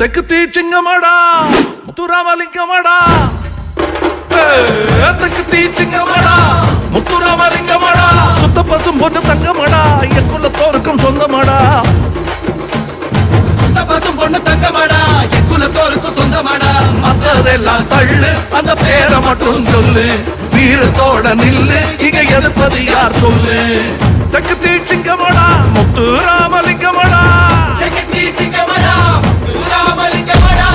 தெக்கு தீச்சிங்கமாடா முத்துராமலிங்கமாடா தெக்கு தீச்சிங்கமாடா முத்துராமலிங்கமாடா சுத்த பசும் பொண்ணு தங்கமாடா என் குலத்தோருக்கும் சொந்தமாடா சுத்த பசும் பொண்ணு தங்கமாடா என் குலத்தோருக்கும் சொந்தமாடா மத்ததெல்லாம் தள்ளு அந்த பேரை மட்டும் சொல்லு வீரத்தோட நில்லு இங்க எதிர்ப்பது யார் சொல்லு தெக்கு தீச்சிங்கமாடா முத்துராமலிங்கமாடா தெக்கு தீச்சிங்கமாடா முத்துராமலிங்கமாடா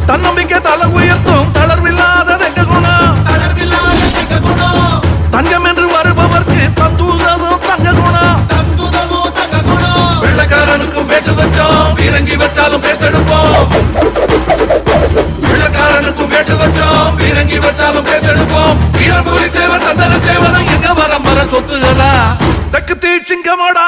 தன்னம்பிக்கை தலை உயர்த்தும் தளர்வில்லாத எங்க குணம் தளர்வில்லாத எங்க குணம் தங்கம் என்று வருபவர்க்கு தந்துதமும் தங்க குணம் தந்துதமும் தங்க குணம் வெள்ளக்காரனுக்கும் வேட்டு வச்சோம் பீரங்கி வச்சாலும் பேத்தெடுப்போம் வெள்ளக்காரனுக்கும் வேட்டு வச்சோம் பீரங்கி வச்சாலும் பேத்தெடுப்போம் வீரபூரி தேவ சந்தன தேவனும் எங்க வரம் வர சொத்துகளா தெக்கு தீச்சிங்கமாடா